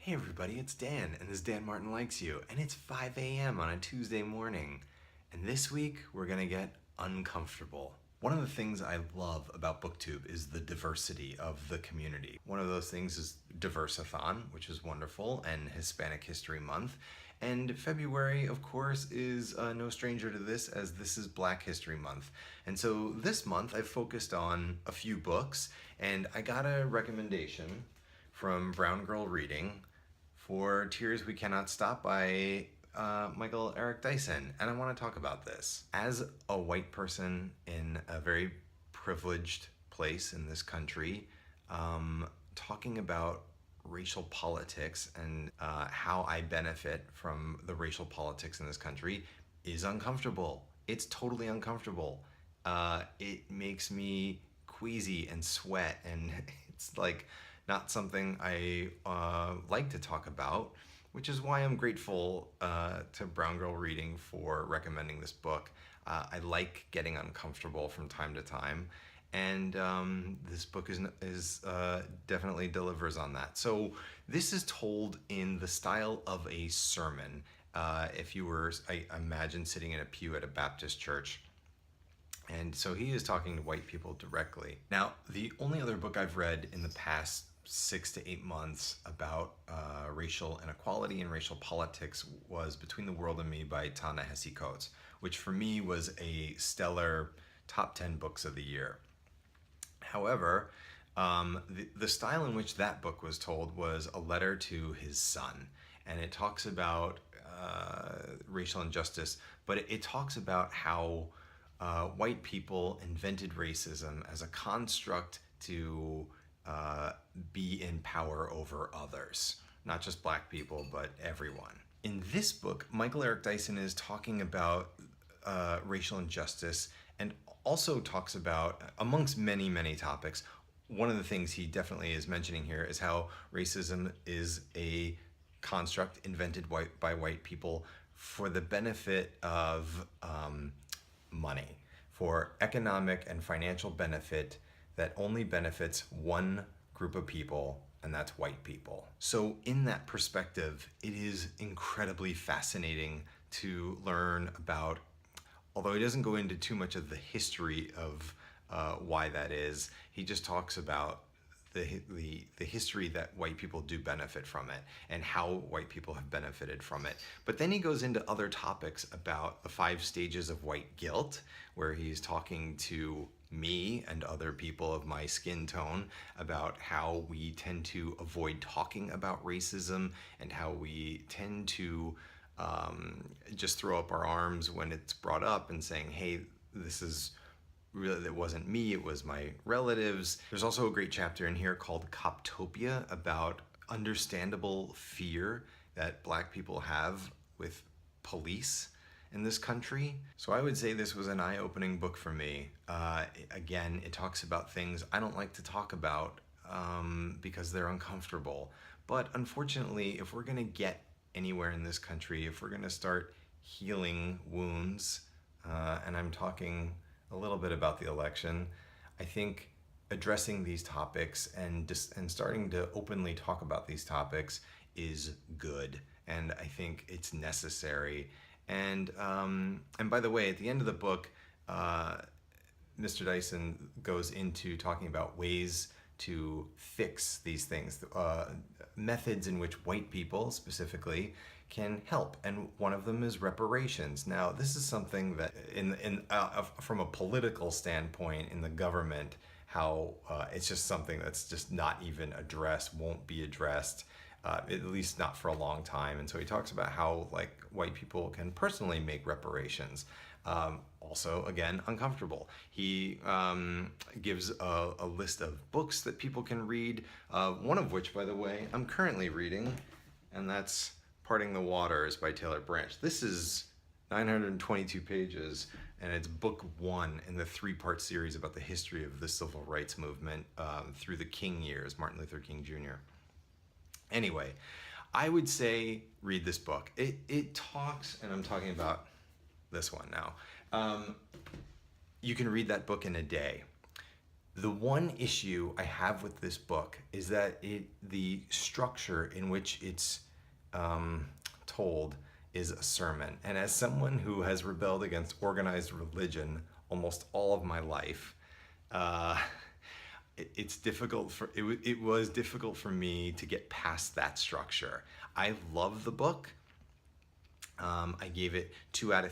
Hey everybody, it's Dan, and this Dan Martin Likes You, and it's 5 a.m. on a Tuesday morning. And this week, we're gonna get uncomfortable. One of the things I love about BookTube is the diversity of the community. One of those things is Diversathon, which is wonderful, and Hispanic History Month. And February, of course, is no stranger to this, as this is Black History Month. And so this month, I've focused on a few books, and I got a recommendation from Brown Girl Reading for Tears We Cannot Stop by Michael Eric Dyson, and I want to talk about this. As a white person in a very privileged place in this country, talking about racial politics and how I benefit from the racial politics in this country is uncomfortable. It's totally uncomfortable. It makes me queasy and sweat, and it's like not something I like to talk about, which is why I'm grateful to Brown Girl Reading for recommending this book. I like getting uncomfortable from time to time, and this book is definitely delivers on that. So this is told in the style of a sermon. If you were, I imagine, sitting in a pew at a Baptist church. And so he is talking to white people directly. Now, the only other book I've read in the past 6 to 8 months about racial inequality and racial politics was Between the World and Me by Ta-Nehisi Coates, which for me was a stellar top 10 books of the year. However, the style in which that book was told was a letter to his son, and it talks about racial injustice, but it talks about how white people invented racism as a construct to be in power over others, not just black people, but everyone. In this book, Michael Eric Dyson is talking about racial injustice and also talks about, amongst many, many topics, one of the things he definitely is mentioning here is how racism is a construct invented by white people for the benefit of money, for economic and financial benefit that only benefits one group of people, and that's white people. So in that perspective, it is incredibly fascinating to learn about, although he doesn't go into too much of the history of why that is, he just talks about the history that white people do benefit from it and how white people have benefited from it. But then he goes into other topics about the 5 stages of white guilt, where he's talking to me and other people of my skin tone about how we tend to avoid talking about racism and how we tend to just throw up our arms when it's brought up and saying, hey, this is really, it wasn't me, it was my relatives. There's also a great chapter in here called Coptopia about understandable fear that black people have with police in this country. So I would say this was an eye-opening book for me. Again, it talks about things I don't like to talk about because they're uncomfortable. But unfortunately, if we're gonna get anywhere in this country, if we're gonna start healing wounds, and I'm talking a little bit about the election, I think addressing these topics and starting to openly talk about these topics is good, and I think it's necessary. And by the way, at the end of the book, Mr. Dyson goes into talking about ways to fix these things, methods in which white people specifically can help, and one of them is reparations. Now, this is something that, from a political standpoint in the government, how it's just something that's just not even addressed, won't be addressed, at least not for a long time. And so he talks about how like white people can personally make reparations. Also, again, uncomfortable. He gives a list of books that people can read, one of which, by the way, I'm currently reading, and that's Parting the Waters by Taylor Branch. This is 922 pages, and it's book 1 in the 3-part series about the history of the civil rights movement through the King years, Martin Luther King Jr. Anyway, I would say read this book. It talks, and I'm talking about this one now. You can read that book in a day. The one issue I have with this book is that the structure in which it's told is a sermon. And as someone who has rebelled against organized religion almost all of my life, it's difficult for it was difficult for me to get past that structure. I love the book. I gave it 2 out of